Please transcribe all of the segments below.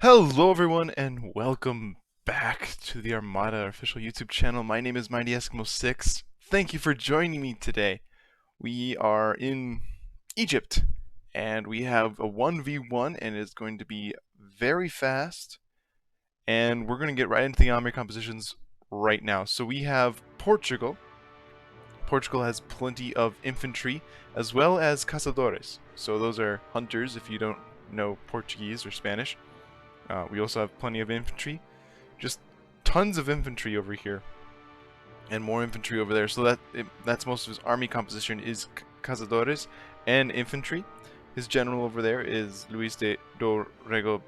Hello everyone and welcome back to the Armada official YouTube channel. My name is Mighty Eskimo 6. Thank you for joining me today. We are in Egypt and we have a 1v1 and it's going to be very fast, and we're going to get right into the army compositions right now. So we have Portugal. Portugal has plenty of infantry as well as cazadores. So those are hunters if you don't know Portuguese or Spanish. We also have plenty of infantry, just tons of infantry over here, and more infantry over there. So that's most of his army composition is cazadores and infantry. His general over there is Luis de Dorrego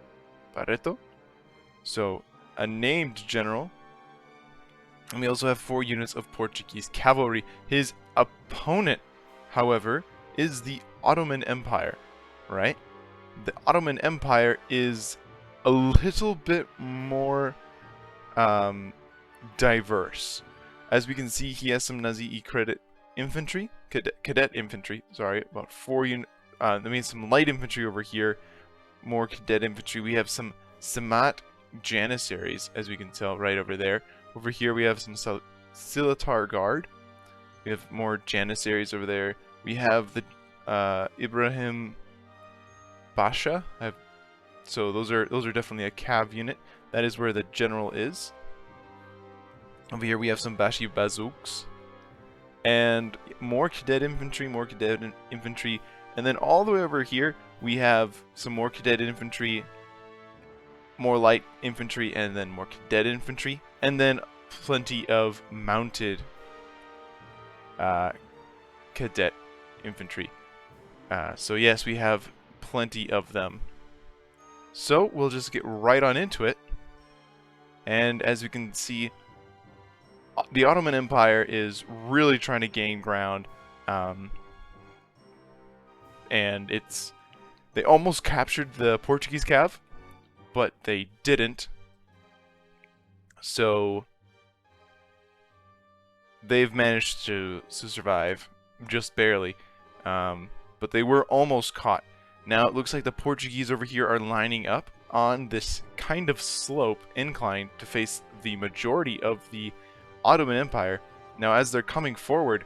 Barreto, so a named general. And we also have 4 units of Portuguese cavalry. His opponent, however, is the Ottoman Empire, right? The Ottoman Empire is a little bit more diverse. As we can see, he has some Nazi cadet infantry, sorry, about 4 units. That means some light infantry over here, more cadet infantry. We have some Samat Janissaries, as we can tell right over there. Over here we have some Silatar Guard. We have more Janissaries over there. We have the Ibrahim Basha. So those are definitely a cav unit. That is where the general is. Over here we have some Bashi Bazooks. And more cadet infantry, and then all the way over here we have some more cadet infantry, more light infantry, and then more cadet infantry, and then plenty of mounted cadet infantry. So yes, we have plenty of them. So we'll just get right on into it. And as we can see, the Ottoman Empire is really trying to gain ground. And they almost captured the Portuguese cav, but they didn't. So they've managed to survive, just barely. But they were almost caught. Now it looks like the Portuguese over here are lining up on this kind of slope incline to face the majority of the Ottoman Empire. Now as they're coming forward,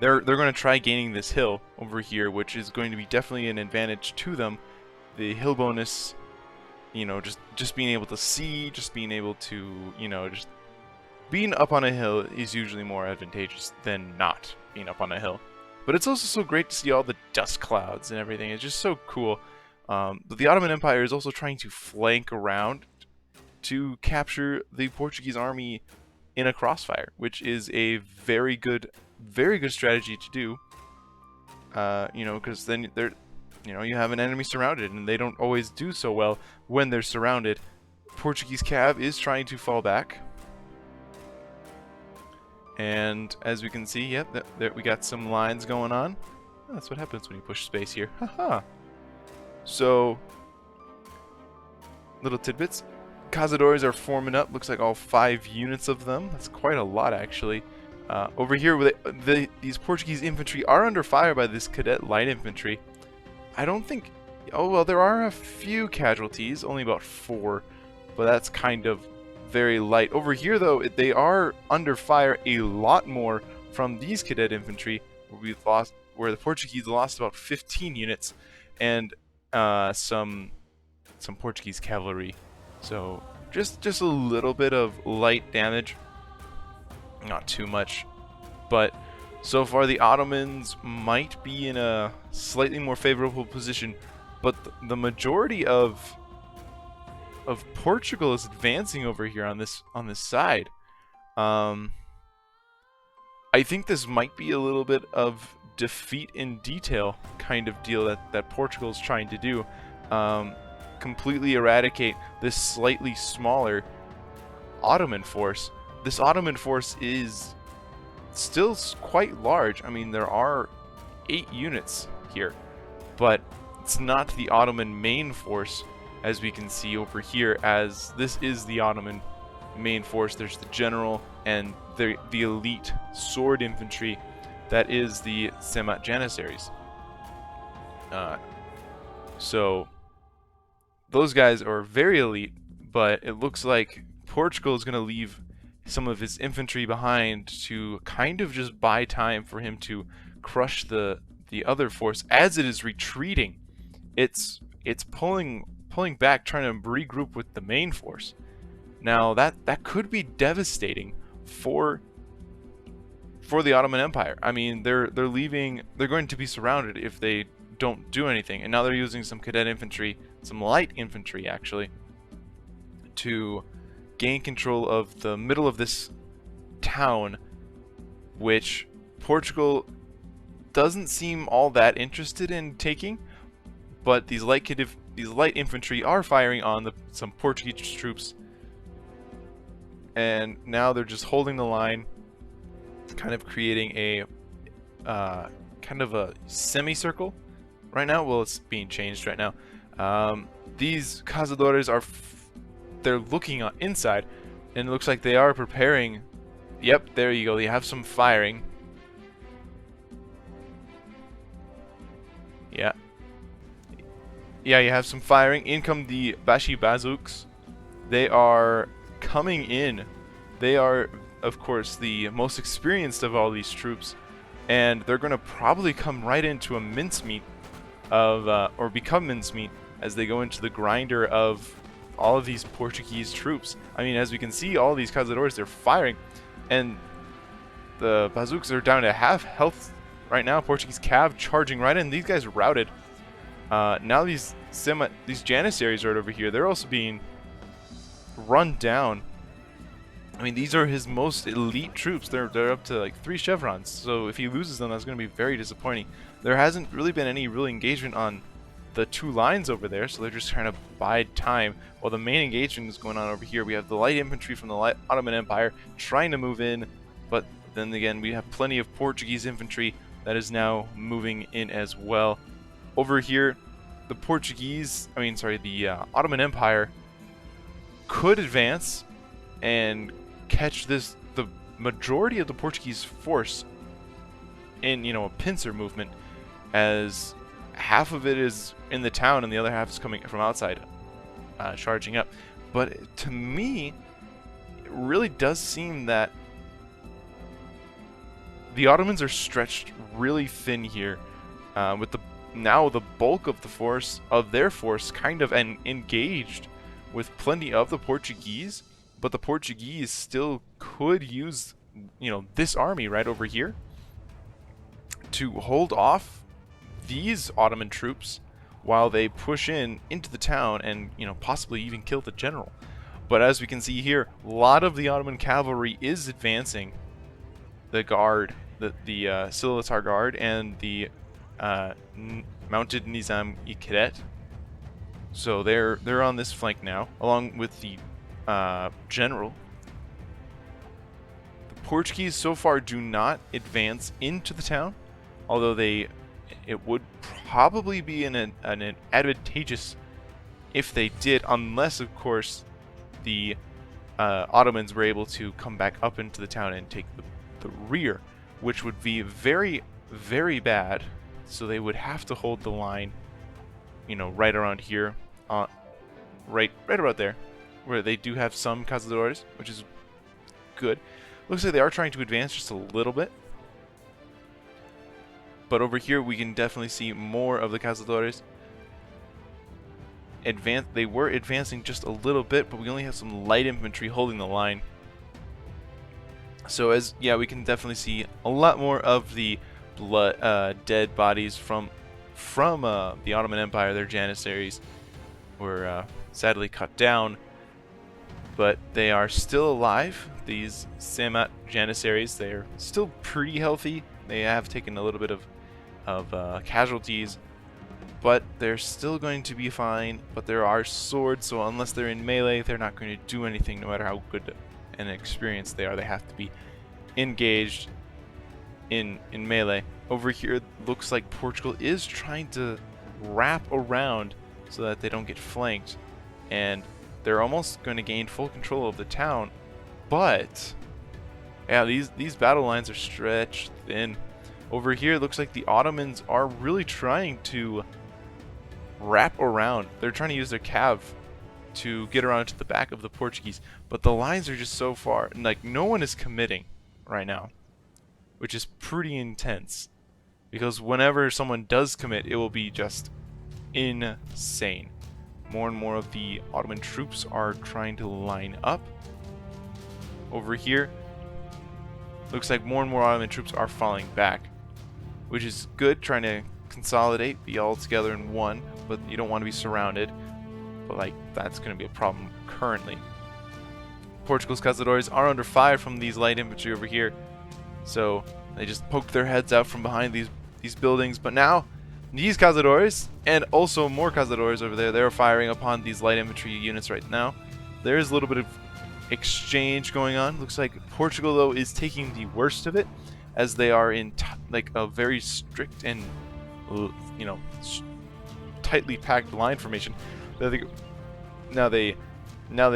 they're going to try gaining this hill over here, which is going to be definitely an advantage to them. The hill bonus, you know, just being able to see, just being able to, you know, just being up on a hill is usually more advantageous than not being up on a hill. But it's also so great to see all the dust clouds and everything. It's just so cool. But the Ottoman Empire is also trying to flank around to capture the Portuguese army in a crossfire, which is a very good strategy to do. You know, because then you have an enemy surrounded, and they don't always do so well when they're surrounded. Portuguese cav is trying to fall back. And as we can see, yep, there we got some lines going on. Oh, that's what happens when you push space here. Haha. So, little tidbits. Cazadores are forming up. Looks like all 5 units of them. That's quite a lot, actually. Over here, these Portuguese infantry are under fire by this cadet light infantry. I don't think... Oh, well, there are a few casualties. Only about 4. But that's kind of very light. Over here, though, they are under fire a lot more from these cadet infantry, where the Portuguese lost about 15 units, and some Portuguese cavalry. So just a little bit of light damage, not too much. But so far the Ottomans might be in a slightly more favorable position, but the majority of Portugal is advancing over here on this side. I think this might be a little bit of defeat in detail kind of deal that Portugal is trying to do. Completely eradicate this slightly smaller Ottoman force. This Ottoman force is still quite large. I mean, there are 8 units here, but it's not the Ottoman main force, as we can see over here, as this is the Ottoman main force. There's the general and the elite sword infantry. That is the Samat Janissaries. So those guys are very elite, but it looks like Portugal is going to leave some of his infantry behind to kind of just buy time for him to crush the other force as it is retreating. It's pulling back, trying to regroup with the main force. Now that could be devastating for the Ottoman Empire. I mean, they're leaving. They're going to be surrounded if they don't do anything. And now they're using some cadet infantry, some light infantry actually, to gain control of the middle of this town, which Portugal doesn't seem all that interested in taking. But these light infantry are firing on some Portuguese troops, and now they're just holding the line, kind of creating a kind of a semicircle right now. Well, it's being changed right now. These cazadores they're looking inside, and it looks like they are preparing. Yep, there you go. They have some firing. Yeah. Yeah, you have some firing. In come the Bashi Bazooks. They are coming in. They are, of course, the most experienced of all these troops, and they're going to probably come right into a mincemeat of, or become mincemeat as they go into the grinder of all of these Portuguese troops. I mean, as we can see, all these cazadores, they're firing, and the bazookas are down to half health right now. Portuguese cav charging right in. These guys are routed. Now these janissaries right over here, they're also being run down. I mean, these are his most elite troops. They're up to like 3 chevrons. So if he loses them, that's going to be very disappointing. There hasn't really been any real engagement on the 2 lines over there, so they're just trying to bide time while the main engagement is going on over here. We have the light infantry from the Ottoman Empire trying to move in, but then again, we have plenty of Portuguese infantry that is now moving in as well. Over here, the Ottoman Empire could advance and catch the majority of the Portuguese force in, a pincer movement, as half of it is in the town and the other half is coming from outside, charging up. But to me, it really does seem that the Ottomans are stretched really thin here, with the bulk of their force kind of engaged with plenty of the Portuguese, but the Portuguese still could use, this army right over here to hold off these Ottoman troops while they push into the town and, possibly even kill the general. But as we can see here, a lot of the Ottoman cavalry is advancing. The guard, the Silitar guard, and the mounted Nizam-i-Cadet. So they're on this flank now, along with the general. The Portuguese so far do not advance into the town, although it would probably be an advantageous if they did, unless of course the Ottomans were able to come back up into the town and take the rear, which would be very, very bad. So they would have to hold the line, right around here, right about there, where they do have some cazadores, which is good. Looks like they are trying to advance just a little bit. But over here, we can definitely see more of the cazadores. They were advancing just a little bit, but we only have some light infantry holding the line. So we can definitely see a lot more of the dead bodies from the Ottoman Empire. Their janissaries were sadly cut down, but they are still alive. These Semat janissaries, they are still pretty healthy. They have taken a little bit of casualties, but they're still going to be fine. But there are swords, so unless they're in melee, they're not going to do anything, no matter how good and experienced they are. They have to be engaged in melee. Over here, it looks like Portugal is trying to wrap around so that they don't get flanked, and they're almost going to gain full control of the town. But yeah, these battle lines are stretched thin. Over here, it looks like the Ottomans are really trying to wrap around. They're trying to use their cav to get around to the back of the Portuguese, but the lines are just so far, and like no one is committing right now, which is pretty intense, because whenever someone does commit, it will be just insane. More and more of the Ottoman troops are trying to line up over here. Looks like more and more Ottoman troops are falling back, which is good, trying to consolidate, be all together in one, but you don't want to be surrounded. But like, that's going to be a problem currently. Portugal's cazadores are under fire from these light infantry over here, so they just poked their heads out from behind these buildings. But now these cazadores and also more cazadores over there, they're firing upon these light infantry units right now. There is a little bit of exchange going on. Looks like Portugal though is taking the worst of it, as they are in like a very strict and tightly packed line formation. Now they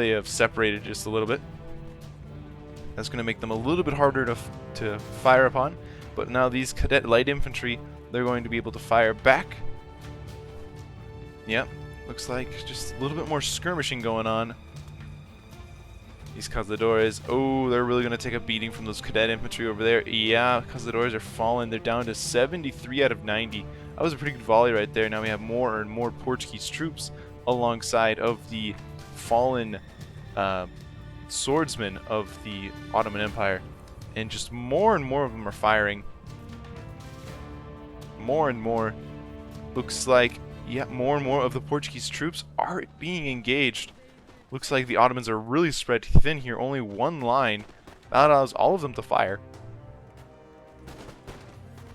have separated just a little bit. That's going to make them a little bit harder to fire upon. But now these cadet light infantry, they're going to be able to fire back. Yep, looks like just a little bit more skirmishing going on. These cazadores, oh, they're really going to take a beating from those cadet infantry over there. Yeah, cazadores are falling. They're down to 73 out of 90. That was a pretty good volley right there. Now we have more and more Portuguese troops alongside of the fallen swordsmen of the Ottoman Empire. And just more and more of them are firing. More and more. Looks like, yeah, more and more of the Portuguese troops are being engaged. Looks like the Ottomans are really spread thin here. Only one line. That allows all of them to fire.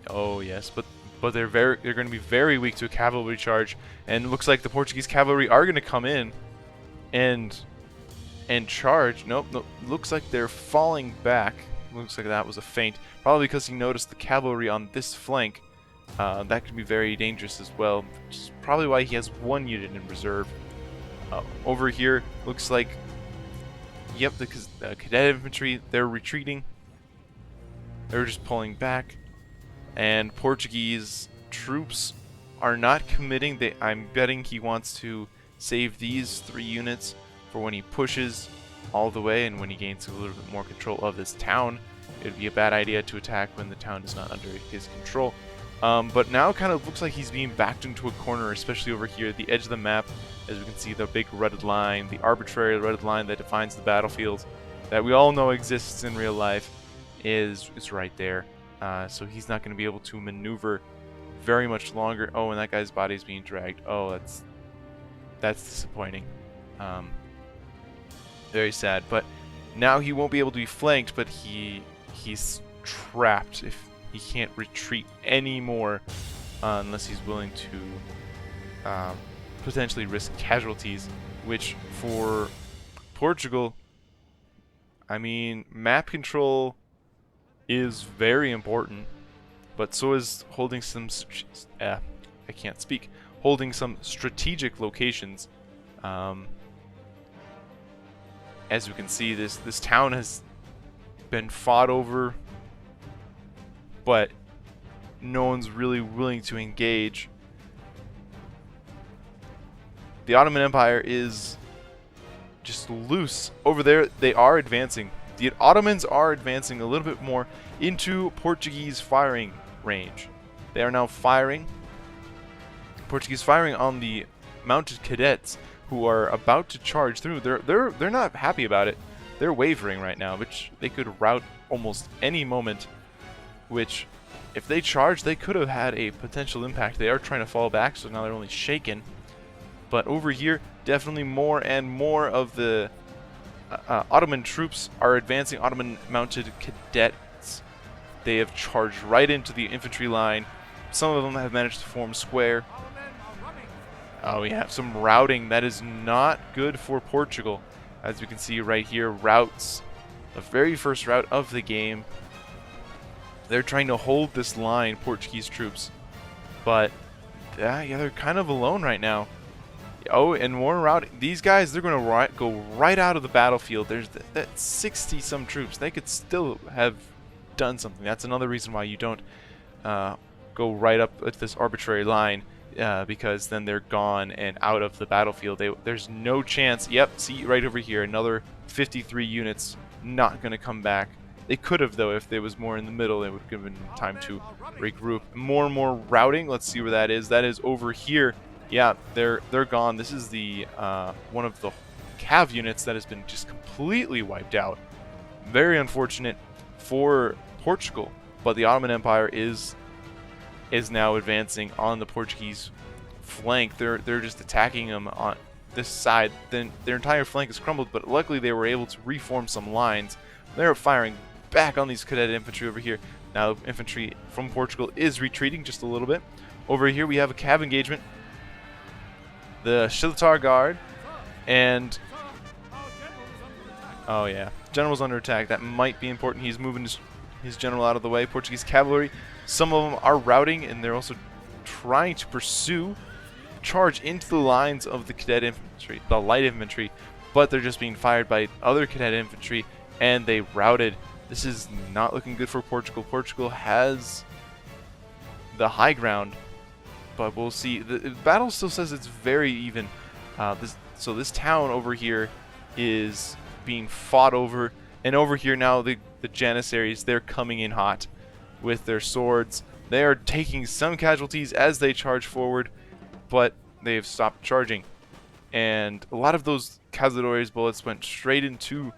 Oh yes, but they're going to be very weak to a cavalry charge, and it looks like the Portuguese cavalry are going to come in and charge. Nope, looks like they're falling back. Looks like that was a feint, probably because he noticed the cavalry on this flank. That could be very dangerous as well, which is probably why he has one unit in reserve. Over here, looks like, yep, the cadet infantry, they're retreating. They're just pulling back. And Portuguese troops are not committing. I'm betting he wants to save these 3 units for when he pushes all the way and when he gains a little bit more control of this town. It would be a bad idea to attack when the town is not under his control. But now kind of looks like he's being backed into a corner, especially over here at the edge of the map. As we can see, the big rutted line, the arbitrary rutted line that defines the battlefield that we all know exists in real life is right there. So he's not going to be able to maneuver very much longer. Oh, and that guy's body is being dragged. Oh, that's disappointing. Very sad. But now he won't be able to be flanked, but he's trapped. If he can't retreat anymore unless he's willing to potentially risk casualties, which for Portugal, I mean, map control is very important, but so is holding some holding some strategic locations. As we can see, this town has been fought over, but no one's really willing to engage. The Ottoman Empire is just loose over there. They are advancing. The Ottomans are advancing a little bit more into Portuguese firing range. They are now firing. Portuguese firing on the mounted cadets who are about to charge through. They're not happy about it. They're wavering right now, which they could rout almost any moment. Which, if they charge, they could have had a potential impact. They are trying to fall back, so now they're only shaken. But over here, definitely more and more of the Ottoman troops are advancing. Ottoman mounted cadets. They have charged right into the infantry line. Some of them have managed to form square. Oh, we have some routing. That is not good for Portugal. As we can see right here, routes. The very first route of the game. They're trying to hold this line, Portuguese troops. But, yeah, they're kind of alone right now. Oh, and more routing. These guys, they're going to go right out of the battlefield. There's that 60-some troops. They could still have done something. That's another reason why you don't go right up at this arbitrary line. because then they're gone and out of the battlefield. There's no chance. Yep, see right over here, another 53 units not going to come back. They could have, though, if there was more in the middle. It would have given time to regroup. More and more routing. Let's see where that is. That is over here. Yeah, they're gone. This is the one of the cav units that has been just completely wiped out. Very unfortunate for Portugal, but the Ottoman Empire is now advancing on the Portuguese flank. They're just attacking them on this side. Then their entire flank is crumbled, but luckily they were able to reform some lines. They're firing back on these cadet infantry over here. Now infantry from Portugal is retreating just a little bit. Over here we have a cav engagement. The Shilitar Guard and oh yeah, general's under attack. That might be important. He's moving his general out of the way. Portuguese cavalry, some of them are routing, and they're also trying to charge into the lines of the cadet infantry, the light infantry, but they're just being fired by other cadet infantry, and they routed. This is not looking good for Portugal. Portugal has the high ground, but we'll see. The battle still says it's very even. So this town over here is being fought over, and over here now the Janissaries, they're coming in hot with their swords. They are taking some casualties as they charge forward, but they've stopped charging, and a lot of those Cazadores bullets went straight into.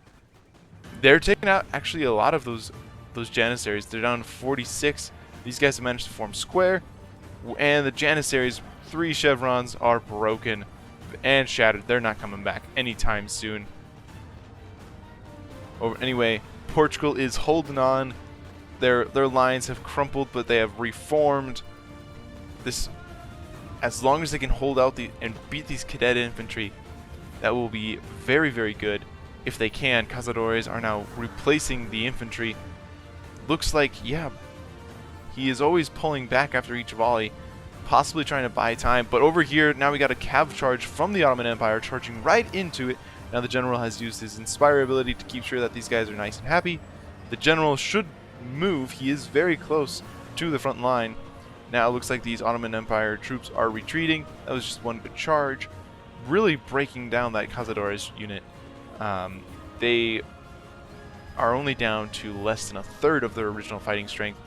They're taking out actually a lot of those Janissaries. They're down to 46. These guys have managed to form square, and the Janissaries, 3 chevrons, are broken and shattered. They're not coming back anytime soon. Anyway, Portugal is holding on. Their lines have crumpled, but they have reformed. This, as long as they can hold out and beat these cadet infantry, that will be very, very good. If they can, Cazadores are now replacing the infantry. Looks like, yeah, he is always pulling back after each volley, possibly trying to buy time. But over here, now we got a cav charge from the Ottoman Empire charging right into it. Now the general has used his Inspire ability to keep sure that these guys are nice and happy. The general should move. He is very close to the front line. Now it looks like these Ottoman Empire troops are retreating. That was just one good charge, really breaking down that Cazadores unit. They are only down to less than a third of their original fighting strength,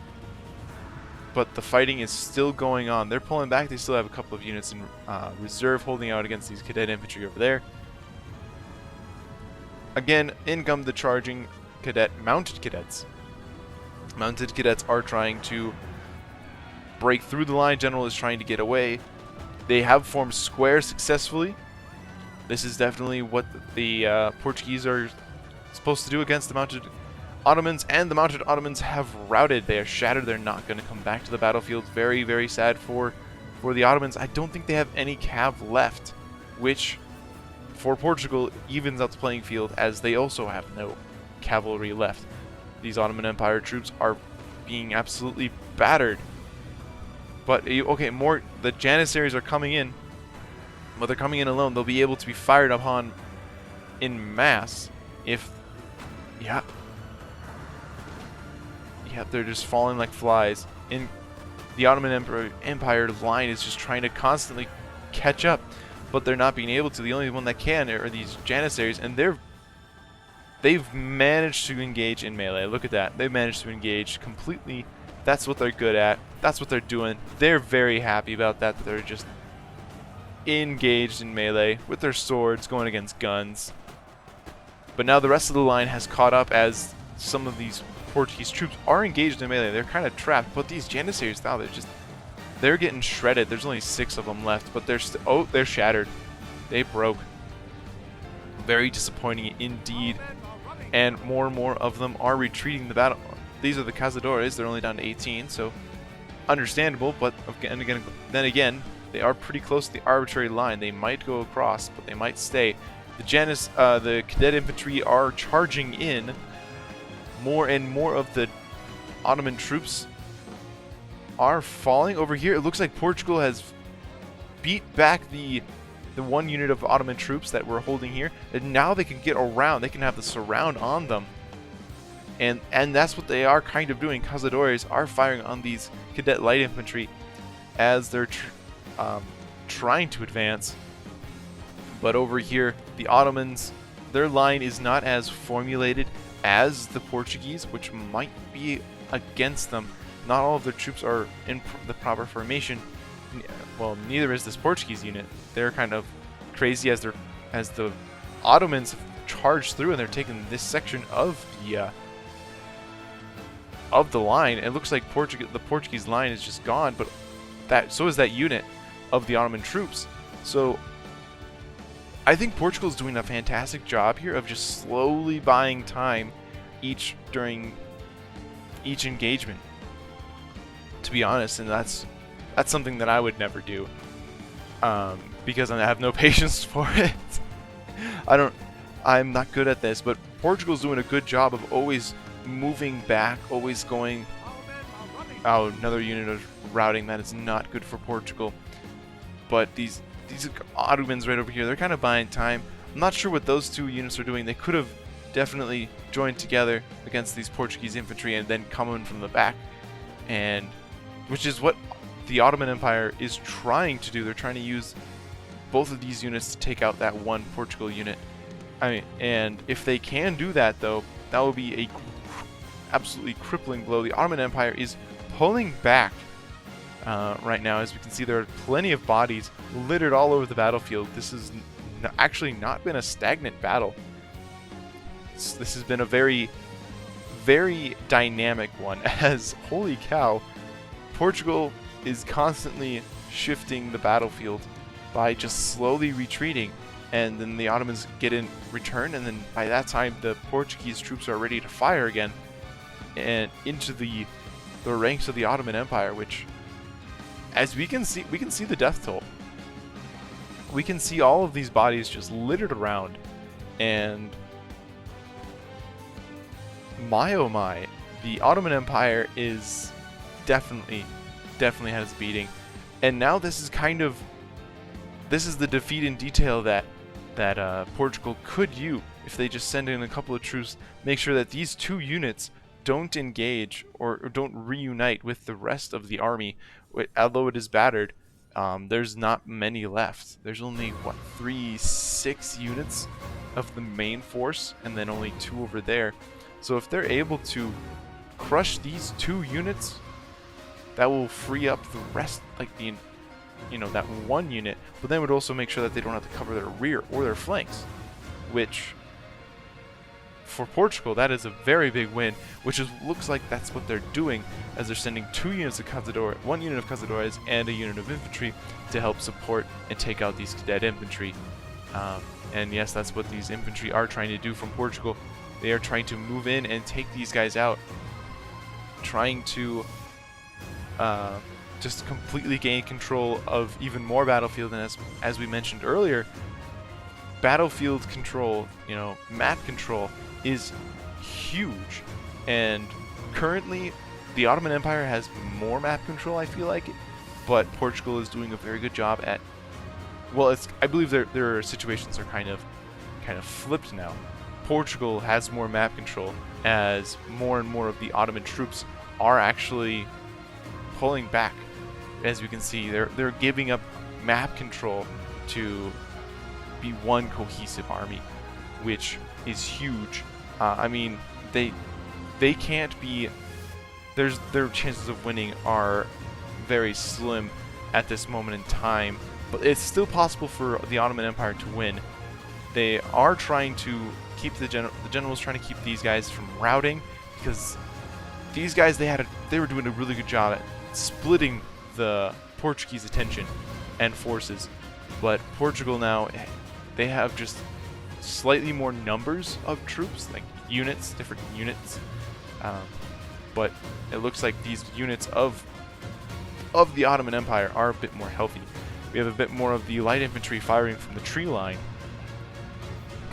but the fighting is still going on. They're pulling back. They still have a couple of units in reserve holding out against these cadet infantry over there. Again, in come the charging mounted cadets. Mounted cadets are trying to break through the line. General is trying to get away. They have formed square successfully. This is definitely what the Portuguese are supposed to do against the mounted Ottomans, and the mounted Ottomans have routed. They are shattered. They're not going to come back to the battlefield. Very, very sad for the Ottomans. I don't think they have any cav left, which for Portugal evens out the playing field, as they also have no cavalry left. These Ottoman Empire troops are being absolutely battered. But okay, the Janissaries are coming in, but they're coming in alone. They'll be able to be fired upon in mass if, yeah, they're just falling like flies. In the Ottoman Empire line is just trying to constantly catch up, but they're not being able to. The only one that can are these Janissaries, and they've managed to engage in melee. Look at that. They've managed to engage completely. That's what they're good at. That's what they're doing. They're very happy about that. They're just engaged in melee with their swords going against guns. But now the rest of the line has caught up, as some of these Portuguese troops are engaged in melee. They're kind of trapped, but these Janissaries now, they're getting shredded. There's only 6 of them left, but they're shattered. They broke. Very disappointing indeed. And more of them are retreating the battle. These are the Cazadores. They're only down to 18, so understandable. But then again, they are pretty close to the arbitrary line. They might go across, but they might stay. The cadet infantry are charging in. More and more of the Ottoman troops are falling. Over here, it looks like Portugal has beat back the one unit of Ottoman troops that were holding here, and now they can get around. They can have the surround on them, and that's what they are kind of doing. Cazadores are firing on these cadet light infantry as they're trying to advance. But over here, the Ottomans, their line is not as formulated as the Portuguese, which might be against them. Not all of their troops are in the proper formation. Well, neither is this Portuguese unit. They're kind of crazy as the Ottomans have charged through and they're taking this section of the line. It looks like the Portuguese line is just gone, but so is that unit of the Ottoman troops. So I think Portugal is doing a fantastic job here of just slowly buying time during each engagement, to be honest, and that's something that I would never do, because I have no patience for it. I'm not good at this, but Portugal's doing a good job of always moving back, always going. Oh, another unit of routing. That is not good for Portugal. But these Ottomans right over here, they're kind of buying time. I'm not sure what those two units are doing. They could have definitely joined together against these Portuguese infantry and then come in from the back, and which is what the Ottoman Empire is trying to do. They're trying to use both of these units to take out that one Portugal unit. And if they can do that, though, that will be a absolutely crippling blow. The Ottoman Empire is pulling back right now. As we can see, there are plenty of bodies littered all over the battlefield. This has actually not been a stagnant battle. This has been a very, very dynamic one, as, holy cow, Portugal is constantly shifting the battlefield by just slowly retreating, and then the Ottomans get in return, and then by that time the Portuguese troops are ready to fire again and into the ranks of the Ottoman Empire, which, as we can see the death toll. We can see all of these bodies just littered around, and my oh my, the Ottoman Empire is definitely had its beating. And now this is the defeat in detail that Portugal could use if they just send in a couple of troops, make sure that these two units don't engage or don't reunite with the rest of the army. Although it is battered, there's not many left. There's only, what, 6 units of the main force, and then only 2 over there. So if they're able to crush these 2 units, that will free up the rest, like that one unit, but then would also make sure that they don't have to cover their rear or their flanks, which for Portugal, that is a very big win, which looks like that's what they're doing, as they're sending 2 units of cazadores, 1 unit of cazadores and a unit of infantry to help support and take out these cadet infantry. And yes, that's what these infantry are trying to do from Portugal. They are trying to move in and take these guys out, trying to just completely gain control of even more battlefield. And as we mentioned earlier, battlefield control, map control is huge. And currently, the Ottoman Empire has more map control, I feel like, but Portugal is doing a very good job at. Well, I believe their situations are kind of flipped now. Portugal has more map control as more and more of the Ottoman troops are actually pulling back. As we can see, they're giving up map control to be one cohesive army, which is huge. I mean, they can't be. Their chances of winning are very slim at this moment in time, but it's still possible for the Ottoman Empire to win. They are trying to keep the generals trying to keep these guys from routing, because these guys they were doing a really good job at splitting the Portuguese attention and forces. But Portugal now, they have just slightly more numbers of troops, like units, different units. But it looks like these units of the Ottoman Empire are a bit more healthy. We have a bit more of the light infantry firing from the tree line.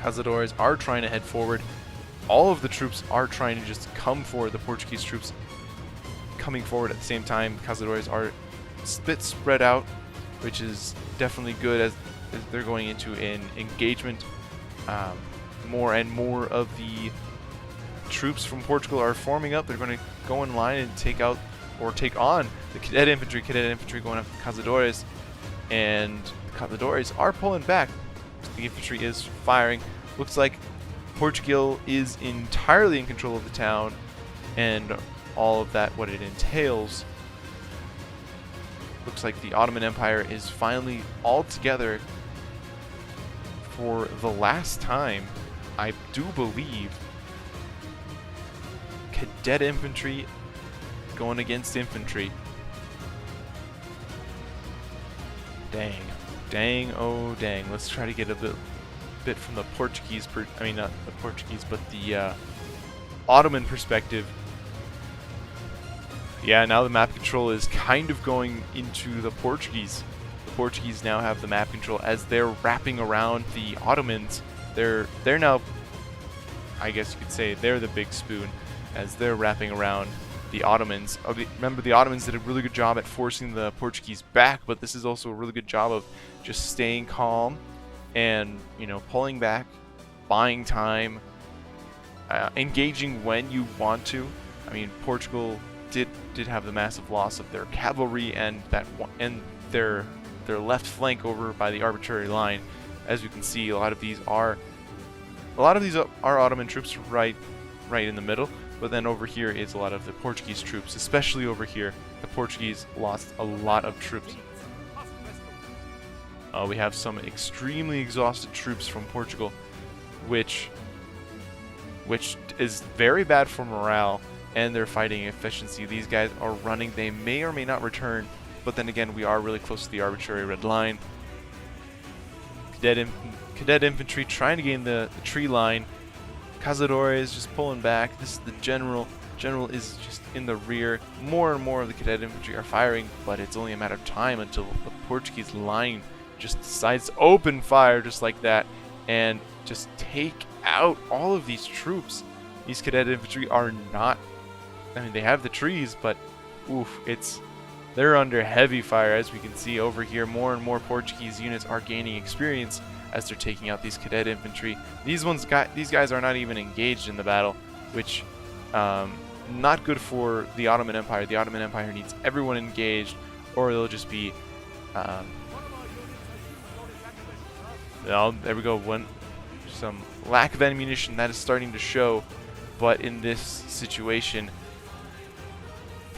Cazadores are trying to head forward. All of the troops are trying to just come for the Portuguese troops coming forward at the same time. Cazadores are a bit spread out, which is definitely good as they're going into an engagement. More and more of the troops from Portugal are forming up. They're going to go in line and take on the cadet infantry. Cadet infantry going after Cazadores. and the Cavadores are pulling back. The infantry is firing. Looks like Portugal is entirely in control of the town and all of that, what it entails. Looks like the Ottoman Empire is finally all together for the last time, I do believe. Cadet infantry going against infantry. Dang. Dang, oh dang. Let's try to get a bit from the Portuguese, I mean not the Portuguese, but the Ottoman perspective. Yeah, now the map control is kind of going into the Portuguese. The Portuguese now have the map control as they're wrapping around the Ottomans. They're now, I guess you could say, they're the big spoon as they're wrapping around the Ottomans. Remember, the Ottomans did a really good job at forcing the Portuguese back, but this is also a really good job of just staying calm and, you know, pulling back, buying time, engaging when you want to. I mean, Portugal did have the massive loss of their cavalry and their left flank over by the arbitrary line. As you can see, a lot of these are Ottoman troops right in the middle, but then over here is a lot of the Portuguese troops, especially over here. The Portuguese lost a lot of troops. We have some extremely exhausted troops from Portugal, which is very bad for morale and their fighting efficiency. These guys are running. They may or may not return, but then again, we are really close to the arbitrary red line. Cadet infantry trying to gain the tree line. Cazadores is just pulling back. This is the general. General is just in the rear. More and more of the cadet infantry are firing, but it's only a matter of time until the Portuguese line just decides to open fire just like that and just take out all of these troops. These cadet infantry are not, I mean, they have the trees, but oof, they're under heavy fire. As we can see over here, more and more Portuguese units are gaining experience as they're taking out these cadet infantry. These guys are not even engaged in the battle, which not good for the Ottoman Empire. The Ottoman Empire needs everyone engaged, or they'll just be well, there we go. Some lack of ammunition that is starting to show, but in this situation,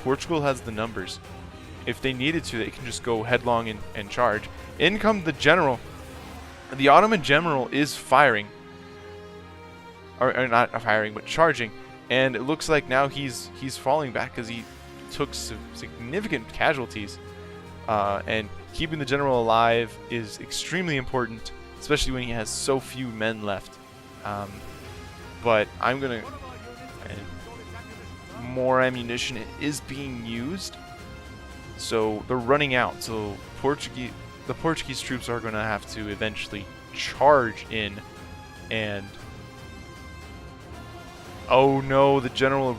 Portugal has the numbers. If they needed to, they can just go headlong and charge. In comes the general. The Ottoman general is firing, or not firing, but charging, and it looks like now he's falling back because he took significant casualties. And keeping the general alive is extremely important, especially when he has so few men left. But I'm gonna. More ammunition is being used, so they're running out. So the Portuguese troops are going to have to eventually charge in, and oh no, the general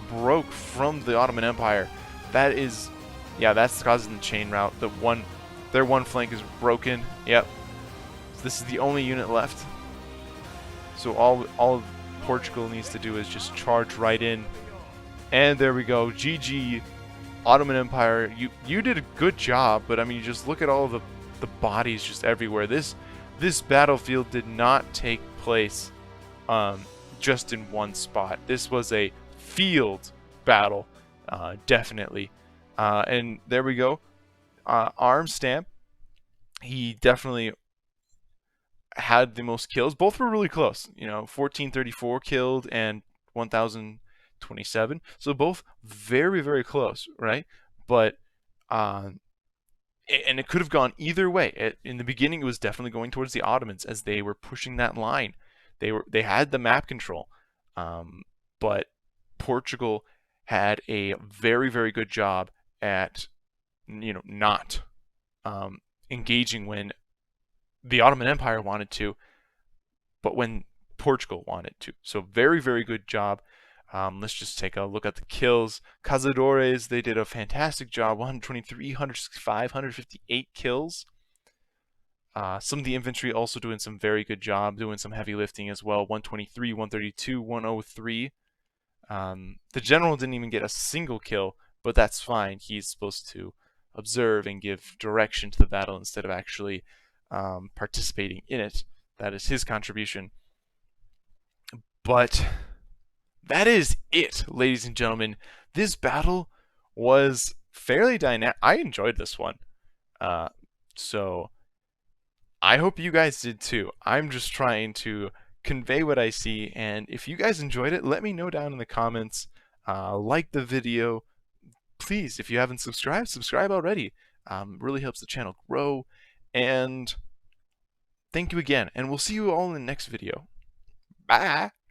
broke from the Ottoman Empire. That is, yeah, that's causing the chain rout. Their one flank is broken. Yep, so this is the only unit left. So all of Portugal needs to do is just charge right in, and there we go. GG, Ottoman Empire. You did a good job, but I mean, you just look at all of the bodies just everywhere. This battlefield did not take place just in one spot. This was a field battle, definitely. And there we go. Arms stamp. He definitely had the most kills. Both were really close. You know, 1434 killed and 1027. So both very, very close, right? But and it could have gone either way. In the beginning, it was definitely going towards the Ottomans as they were pushing that line. They had the map control, but Portugal had a very, very good job at, you know, not engaging when the Ottoman Empire wanted to, but when Portugal wanted to. So very, very good job. Let's just take a look at the kills. Cazadores, they did a fantastic job. 123, 165, 158 kills. Some of the infantry also doing some very good job, doing some heavy lifting as well. 123, 132, 103. The general didn't even get a single kill, but that's fine. He's supposed to observe and give direction to the battle instead of actually participating in it. That is his contribution. But that is it, ladies and gentlemen. This battle was fairly dynamic. I enjoyed this one. Uh, so I hope you guys did too. I'm just trying to convey what I see, and if you guys enjoyed it, let me know down in the comments. Like the video. Please, if you haven't subscribed, subscribe already. Really helps the channel grow. And thank you again, and we'll see you all in the next video. Bye!